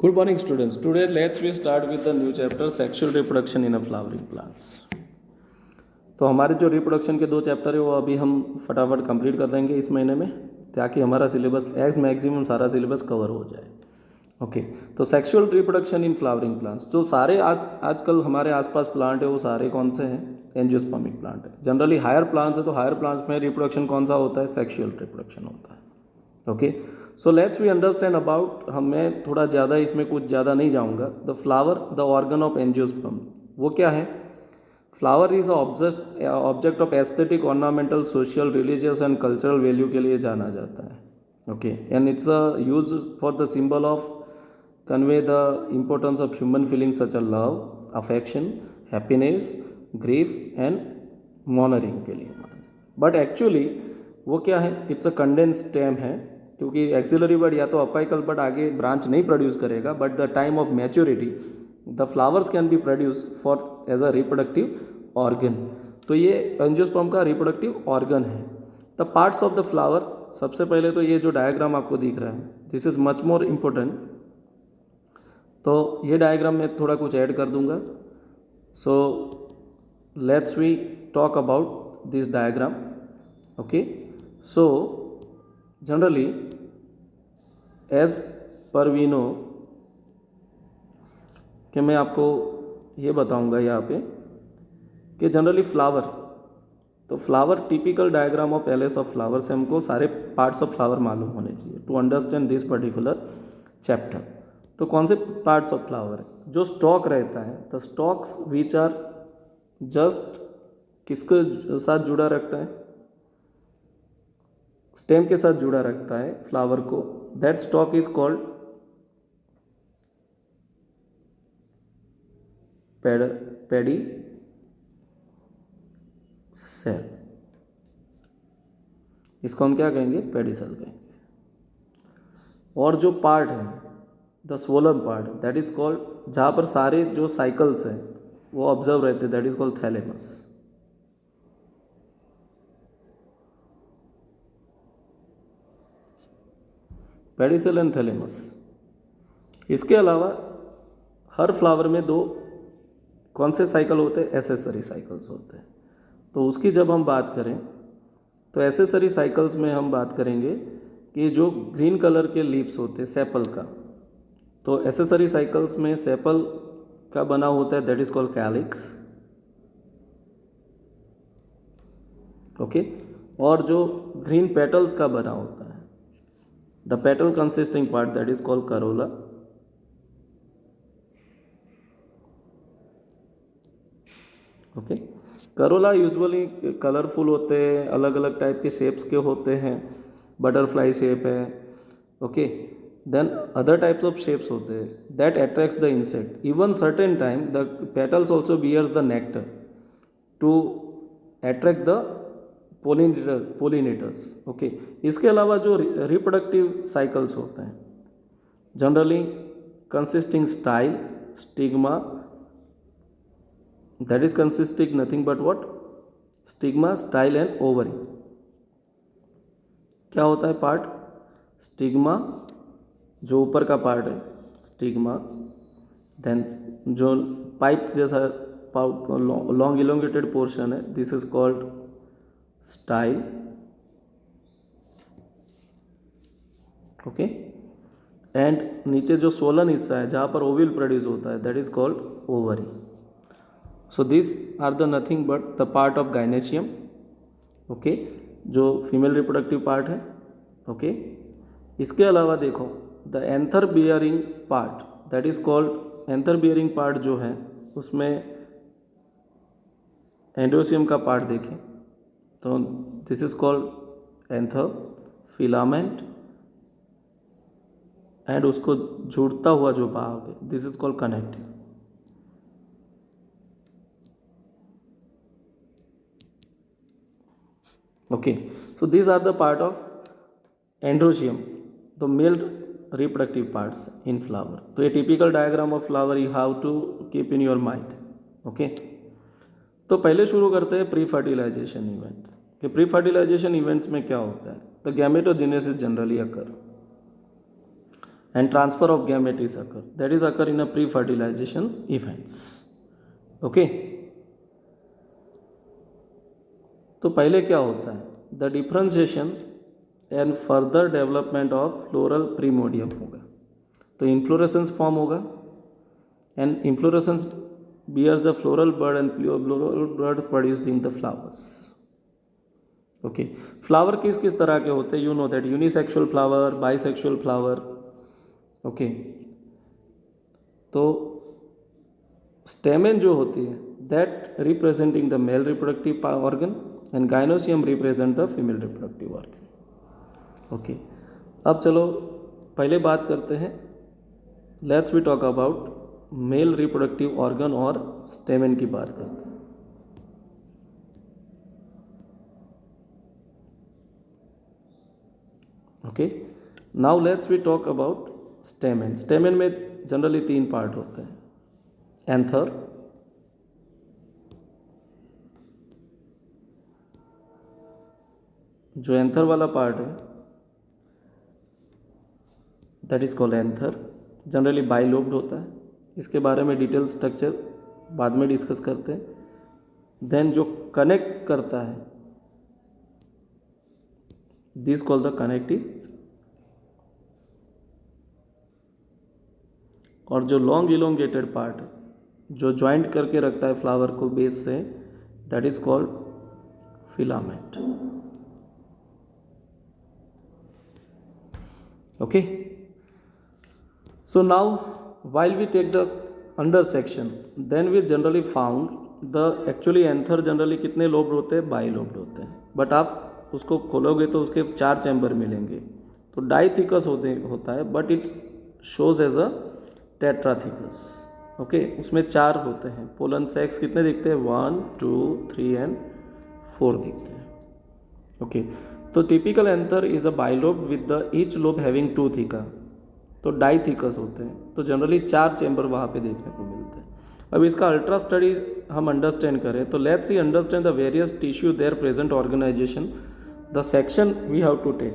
Good morning, students. Today, let's we start with the new chapter, sexual reproduction in a flowering plants. तो हमारे जो reproduction के दो chapter है वो अभी हम फटाफट कंप्लीट कर देंगे इस महीने में, ताकि हमारा सिलेबस एज मैक्सिमम सारा सिलेबस कवर हो जाए. ओके तो sexual reproduction in flowering plants, जो सारे आजकल हमारे आसपास प्लांट है वो सारे कौन से हैं? एंजियोस्पर्मिक प्लांट है. जनरली हायर प्लांट्स है तो हायर प्लांट्स में रिप्रोडक्शन कौन सा होता है? सेक्सुअल रिप्रोडक्शन होता है. Okay so let's we understand about, मैं थोड़ा ज़्यादा इसमें कुछ ज़्यादा नहीं जाऊँगा. The flower the organ of angiosperm, वो क्या है? Flower is object of aesthetic, ornamental, social, religious and cultural value के लिए जाना जाता है. Okay and it's use for the symbol of convey the importance of human feeling such a love, affection, happiness, grief and mourning के लिए. But actually वो क्या है? इट्स अ कंडेंस स्टेम है, क्योंकि एक्सिलरी बड या तो अपाइकल बड आगे ब्रांच नहीं प्रोड्यूस करेगा, but the time of maturity the flowers can be produce for as a reproductive organ. तो ये एंजियोस्पर्म का रिप्रोडक्टिव ऑर्गन है. The parts of the flower, सबसे पहले तो ये जो डायग्राम आपको दिख रहा है, this is much more important. तो ये डायग्राम में थोड़ा कुछ ऐड कर दूंगा. So let's we talk about this diagram. Okay so generally as per we know, कि मैं आपको ये बताऊंगा यहाँ पे कि जनरली फ्लावर, तो flower typical diagram of LS of flower से हमको सारे पार्ट्स ऑफ फ्लावर मालूम होने चाहिए to understand this particular chapter. तो कौन से पार्ट्स ऑफ फ्लावर है? जो स्टॉक रहता है, the stocks which are just किसके साथ जुड़ा रखता है? स्टेम के साथ जुड़ा रखता है फ्लावर को. That stock is called pedicel. इसको हम क्या कहेंगे? पेडी सेल कहेंगे. और जो पार्ट है the swollen part, that is called, जहाँ पर सारे जो साइकिल्स हैं वो ऑब्जर्व रहते हैं, that is called thalamus. Pedicel and thalamus. इसके अलावा हर फ्लावर में दो कौन से साइकिल होते हैं? एसेसरी साइकिल्स होते हैं. तो उसकी जब हम बात करें तो एसेसरी साइकिल्स में हम बात करेंगे कि जो ग्रीन कलर के लीव्स होते हैं सेपल का, तो एसेसरी साइकिल्स में सेपल का बना होता है, that is called calyx. Okay और जो ग्रीन पेटल्स का बना होता है, the petal consisting part, that is called corolla. Okay Corolla usually colourful होते हैं, अलग अलग टाइप के शेप्स के होते हैं. बटरफ्लाई शेप है. Okay then other types of shapes होते हैं that attracts the insect. Even certain time the petals also bears the nectar to attract the pollinators. Okay इसके अलावा जो रिप्रोडक्टिव साइकिल्स होते हैं, generally consisting style, stigma, that is consisting nothing but what? Stigma, style and ovary. क्या होता है part? Stigma, जो ऊपर का पार्ट है स्टिग्मा, देन जो पाइप जैसा लॉन्ग इलोंगेटेड पोर्शन है, this is called style. Okay and नीचे जो सोलन हिस्सा है जहाँ पर ओविल प्रोड्यूस होता है, that is called ovary. So this are the nothing but the part of gynoecium. Okay जो फीमेल रिप्रोडक्टिव पार्ट है. ओके इसके अलावा देखो the anther bearing part, that is called anther bearing part जो है उसमें एंडोसियम का पार्ट देखें तो this is called anther filament, and उसको जुड़ता हुआ जो भाग है, this is called connective. Okay so this are the part of androecium, the male reproductive parts in flower. तो ये typical diagram of flower you have to keep in your mind. Okay तो पहले शुरू करते हैं प्री फर्टिलाइजेशन इवेंट्स. कि pre fertilization events में क्या होता है? The gametogenesis generally occur. and transfer of gamete is occur, that is occur in a pre-fertilization events. Okay, तो पहले क्या होता है, the differentiation and further development of floral primordium होगा, तो इन्फ्लोरेसेंस फॉर्म होगा and inflorescence bears the floral bud and floral bud producing the flowers. Okay, flower किस किस तरह के होते हैं, you know that unisexual flower, bisexual flower. Okay, तो स्टेमेन जो होती है that representing the male reproductive organ and gynoecium represent the female reproductive organ. Okay, अब चलो पहले बात करते हैं, let's we talk about male reproductive organ और स्टेमेन की बात करते हैं. Okay, now let's we talk about stamen. Stamen में जनरली 3 पार्ट होते हैं, एंथर, जो एंथर वाला पार्ट है that is called anther, generally bilobed होता है. इसके बारे में डिटेल स्ट्रक्चर बाद में डिस्कस करते हैं. देन जो कनेक्ट करता है दिस कॉल्ड द कनेक्टिव, और जो लॉन्ग इलोंगेटेड पार्ट है जो ज्वाइंट करके रखता है फ्लावर को बेस से, that is called filament. Okay, so now while we take the under section then we generally found the actually anther generally कितने लोब्ड होते हैं, बाई लोब्ड होते हैं. बट आप उसको खोलोगे तो उसके 4 चैम्बर मिलेंगे, तो डाइथिकस होता है but it's shows as a tetrathecous. Okay, उसमें 4 होते हैं. पोलन सेक्स कितने दिखते हैं, 1 2 3 एंड 4 दिखते हैं. ओके, तो typical anther is a bilobed with the each lobe having 2 थिका, तो डाइथिकस होते हैं. तो जनरली 4 चैम्बर वहाँ पे देखने को मिलते हैं. अब इसका अल्ट्रा स्टडी हम अंडरस्टैंड करें तो let's see understand the various tissue there present organization, the section we have to take.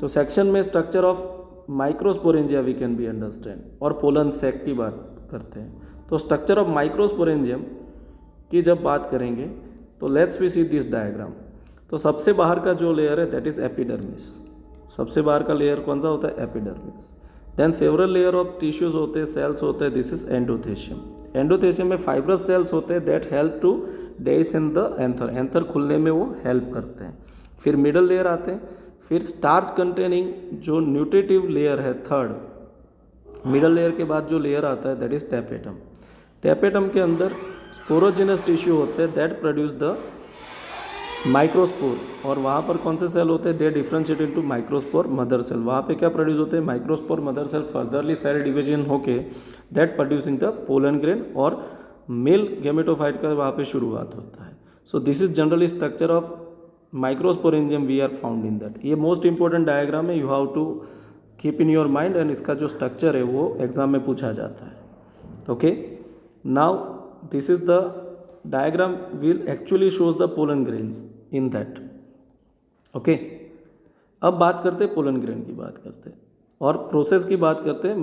तो सेक्शन में structure of microsporangia we can be understand, और पोलन सेक की बात करते हैं. तो स्ट्रक्चर ऑफ माइक्रोस्पोरेंजियम की जब बात करेंगे तो let's we see this diagram. तो सबसे बाहर का जो लेयर है दैट इज एपिडर्मिस. सबसे बाहर का लेयर कौन सा होता है, epidermis. Then several layer of tissues होते हैं, सेल्स होते हैं, दिस इज एंडोथेशियम. एंडोथेशियम में फाइब्रस सेल्स होते हैं that help to dehisce in the anther, anther खुलने में वो हेल्प करते हैं. फिर मिडल लेयर आते हैं, फिर स्टार्च कंटेनिंग जो न्यूट्रिटिव लेयर है थर्ड, मिडल लेयर के बाद जो लेयर आता है दैट इज टैपेटम. टैपेटम के अंदर स्पोरोजिनस टिश्यू होते हैं दैट प्रोड्यूस द माइक्रोस्पोर, और वहाँ पर कौन से सेल होते हैं, they differentiate into microspore mother cell. वहाँ पे क्या प्रोड्यूस होते हैं, microspore mother cell furtherly cell division होके that producing the pollen grain, और मेल गेमेटोफाइट का वहाँ पे शुरुआत होता है. So this is generally structure of microsporangium we are found in that. ये मोस्ट इंपॉर्टेंट डायग्राम है, you have to keep in your mind, and इसका जो स्ट्रक्चर है वो एग्जाम में पूछा जाता है. Okay, now this is the diagram will actually shows the pollen grains in that. Okay, अब बात करते हैं पोलन ग्रेन की बात करते हैं और प्रोसेस की बात करते हैं.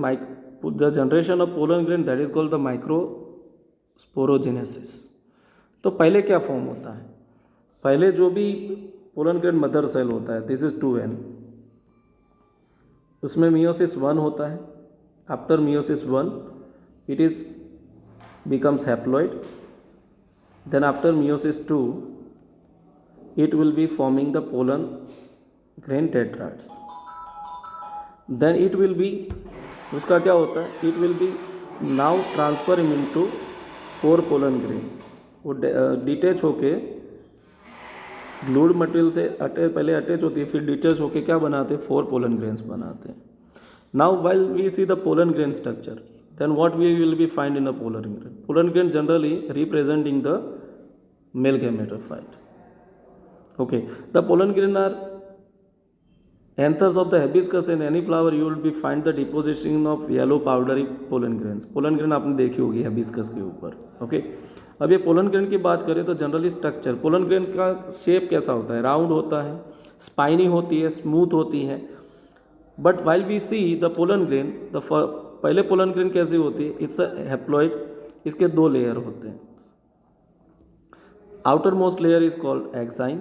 The generation of pollen grain that is called the microsporogenesis. तो पहले क्या फॉर्म होता है, पहले जो भी पोलन ग्रेन मदर सेल होता है दिस इज 2n, उसमें मियोसिस 1 होता है. After meiosis 1 it is becomes haploid. Then after meiosis 2 it will be forming the pollen grain tetrads. Then it will be, उसका क्या होता है, it will be now transfer into 4 pollen grains. वो detach होके glued material से पहले attach होती है, फिर डिटेच होके क्या बनाते हैं, 4 pollen grains बनाते हैं. Now while we see the pollen grain structure, then what we will be find in a pollen grain. Pollen grain generally representing the male gametophyte. Okay, the pollen grain are anthers of the hibiscus. In any flower you will be find the deposition of yellow powdery pollen grains. pollen grain आपने देखी होगी hibiscus के ऊपर. Okay, अब ये pollen grain की बात करें तो जनरली स्ट्रक्चर pollen grain का शेप कैसा होता है, राउंड होता है, स्पाइनी होती है, स्मूथ होती है, but while we see the pollen grain, पहले पोलन ग्रेन कैसी होती है, इट्स अ हैप्लॉइड, इसके दो लेयर होते हैं. Outer most layer is called exine.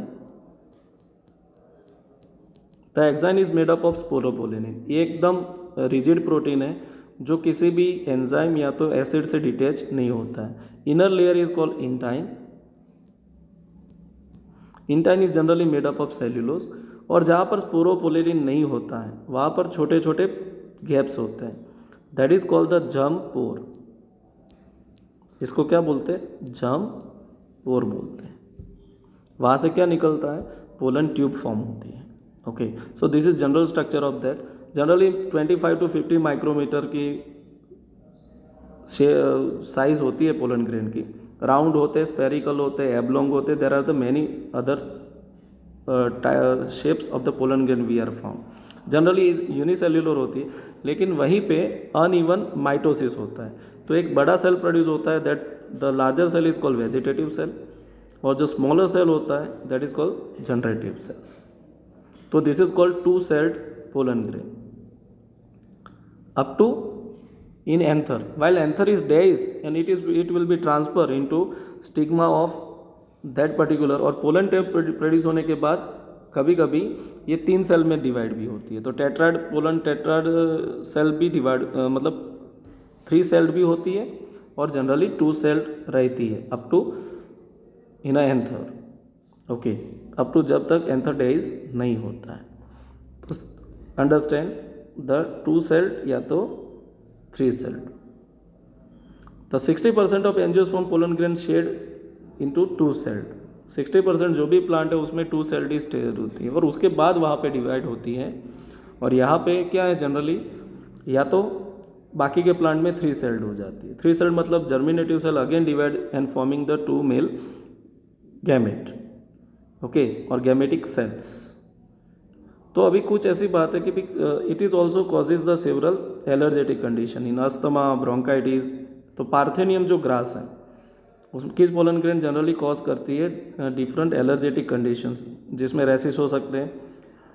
The exine is made up of sporopollenin. ये एकदम रिजिड प्रोटीन है जो किसी भी एंजाइम या तो एसिड से डिटैच नहीं होता है. Inner layer is called intine. Intine is generally made up of cellulose. और जहाँ पर स्पोरोपोलिनिन नहीं होता है वहाँ पर छोटे छोटे गैप्स होते हैं. That is called the germ pore. इसको क्या बोलते हैं, जर्म पोर बोलते हैं. वहाँ से क्या निकलता है, पोलन ट्यूब फॉर्म होती है. Okay, so this is general structure of that. Generally 25 to 50 micrometer की साइज होती है पोलन ग्रेन की. राउंड होते हैं, स्पेरिकल होते हैं, एबलोंग होते हैं. There are the many other shapes of the pollen grain we are found. Generally unicellular होती है, लेकिन वहीं पे अनइवन माइटोसिस होता है. तो एक बड़ा सेल प्रोड्यूस होता है, that the larger cell is called vegetative cell, और जो स्मॉलर सेल होता है that is called generative cells. तो this is called two celled pollen grain up to in anther. While anther is days and it will be transfer into stigma of that particular, और pollen tape produce होने के बाद कभी कभी ये 3 cell में divide भी होती है. तो टेट्राड पोलन टेट्राड सेल भी डिवाइड मतलब 3 सेल्ड भी होती है और जनरली 2 सेल्ड रहती है up to in anther. Okay, up to जब तक एंथर डेज नहीं होता है. तो अंडरस्टैंड द 2 सेल्ड या तो 3 celled. The 60% of angiosperm pollen grain shed into 2 celled. 60% जो भी प्लांट है उसमें 2 सेल्ड ही स्टेज होती है और उसके बाद वहाँ पे डिवाइड होती है. और यहाँ पे क्या है, जनरली या तो बाकी के प्लांट में 3 सेल्ड हो जाती है. 3 सेल्ड मतलब germinative cell again divide and forming the 2 male gamete. Okay, और गैमेटिक सेल्स. तो अभी कुछ ऐसी बात है कि it is also causes the several allergetic condition in asthma, bronchitis. तो पार्थेनियम जो ग्रास है उसकी पोलन ग्रेन जनरली कॉज करती है डिफरेंट एलर्जेटिक कंडीशंस, जिसमें रैसिस हो सकते हैं,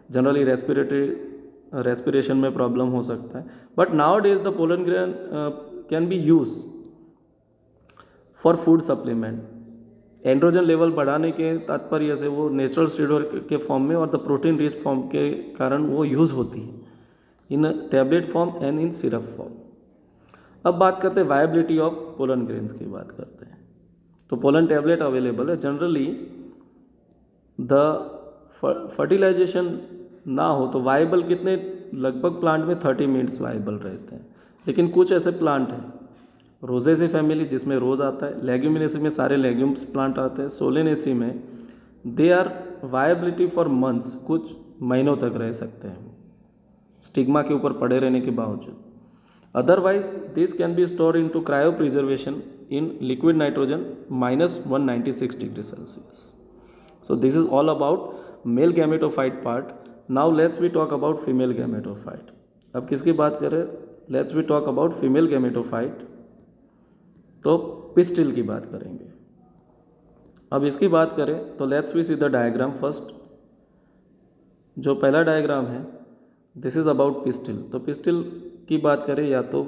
जनरली रेस्पिरेशन में प्रॉब्लम हो सकता है. But now days the pollen grain can be use for food supplement. Androgen level बढ़ाने के तात्पर्य से वो नेचुरल स्टेरॉइड के फॉर्म में और द प्रोटीन रिच फॉर्म के कारण वो यूज़ होती है in tablet form and in syrup form. अब बात करते हैं वायबिलिटी ऑफ पोलन ग्रेन्स की बात करते हैं. तो पोलन टैबलेट अवेलेबल है. जनरली द फर्टिलाइजेशन ना हो तो वाइबल कितने, लगभग प्लांट में 30 मिनट्स वाइबल रहते हैं. लेकिन कुछ ऐसे प्लांट हैं, रोजेसी फैमिली जिसमें रोज़ आता है, लेग्यूमिनेसी में सारे लेग्यूम्स प्लांट आते हैं, सोलेनेसी में they are viability for months, कुछ महीनों तक रह सकते हैं स्टिग्मा के ऊपर पड़े रहने के बावजूद. Otherwise this can be store in to cryo preservation in liquid nitrogen -196 degree Celsius. So this is all about male gametophyte part. Now let's we talk about female gametophyte. अब किसकी बात करें, let's we talk about female gametophyte. तो pistil की बात करेंगे. अब इसकी बात करें तो let's we see the diagram first. जो पहला डायग्राम है दिस इज़ अबाउट पिस्टिल. तो पिस्टिल की बात करें या तो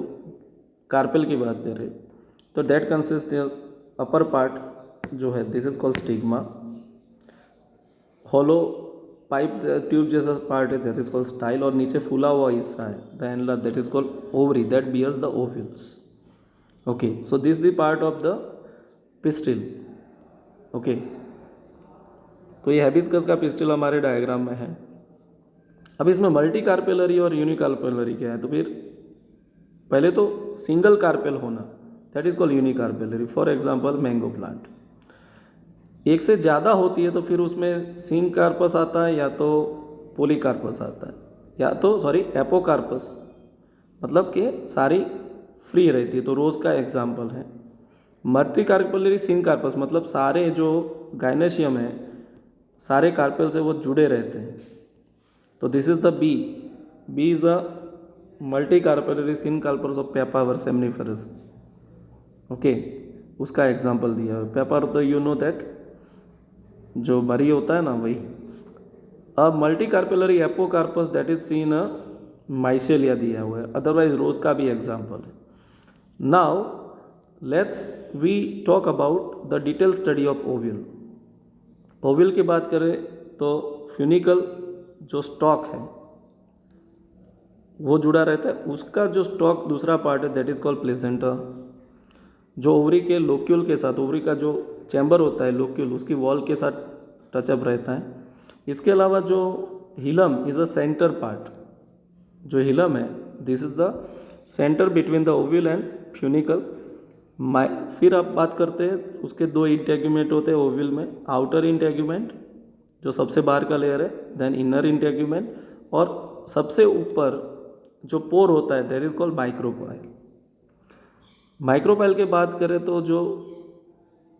कार्पेल की बात करें तो दैट कंसिस्ट अपर पार्ट जो है this is called stigma. Hollow pipe tube जैसा पार्ट है दैट इज कॉल्ड स्टाइल, और नीचे फूला हुआ हिस्सा है the enlarged that is called ovary that bears the ovules. Okay, so this the part of the pistil. Okay, तो ये हैबिस्कस का पिस्टिल हमारे डायग्राम में है. अब इसमें मल्टी कार्पेलरी और यूनिकार्पेलरी क्या है, तो फिर पहले तो सिंगल कार्पेल होना that is called unicarpellary. For example mango plant. एक से ज़्यादा होती है तो फिर उसमें सिंग कार्पस आता है या तो पोलीकार्पस आता है या तो एपोकार्पस, मतलब कि सारी फ्री रहती है. तो रोज़ का एग्जाम्पल है. मल्टी कार्पेलरी सिंग कार्पस मतलब सारे जो गाइनेशियम है सारे कार्पेल से वो जुड़े रहते हैं. तो this is the B. B is a multicarpellary syncarpous of Papaver somniferum. Okay, उसका एग्जाम्पल दिया है. पेपर तो यू नो दैट जो मरी होता है ना वही. अब multicarpellary apocarpous that is seen a Michelia दिया हुआ है, अदरवाइज रोज का भी एग्जाम्पल है. Now let's we talk about the detail study of ovule. Ovule की बात करें तो फ्यूनिकल जो स्टॉक है वो जुड़ा रहता है, उसका जो स्टॉक दूसरा पार्ट है दैट इज कॉल्ड प्लेसेंटा, जो ओवरी के लोक्यूल के साथ, ओवरी का जो चैम्बर होता है लोक्यूल, उसकी वॉल के साथ टचअप रहता है. इसके अलावा जो hilum is a center part, जो हिलम है this is the center between the ovule and funicle. फिर आप बात करते हैं उसके दो इंटेग्यूमेंट होते हैं ओव्यूल में, आउटर इंटेग्यूमेंट जो सबसे बाहर का लेयर है, देन इनर इंटेग्यूमेंट, और सबसे ऊपर जो पोर होता है that is called micropyle. Micropyle के बात करें तो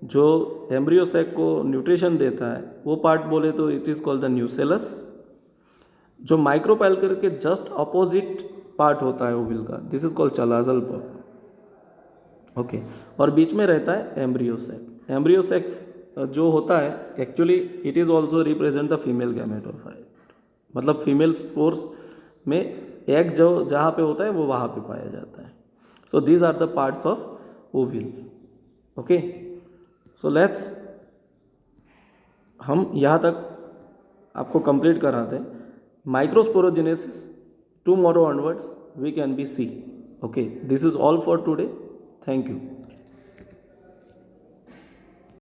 जो एम्ब्रियो सैक को न्यूट्रिशन देता है वो पार्ट बोले तो it is called the nucellus. जो माइक्रोपाइल करके जस्ट अपोजिट पार्ट होता है ओव्यूल का, this is called चलाजल part. Okay, और बीच में रहता है एम्ब्रियो सैक. एम्ब्रियो सैक जो होता है actually it is also represent the female gametophyte, मतलब फीमेल स्पोर्स में एग जो जहाँ पे होता है वो वहाँ पे पाया जाता है. So these are the parts of ovule. Okay, so let's हम यहाँ तक आपको कंप्लीट कराते हैं. Microsporogenesis tomorrow onwards we can be see. Okay, this is all for today. Thank you.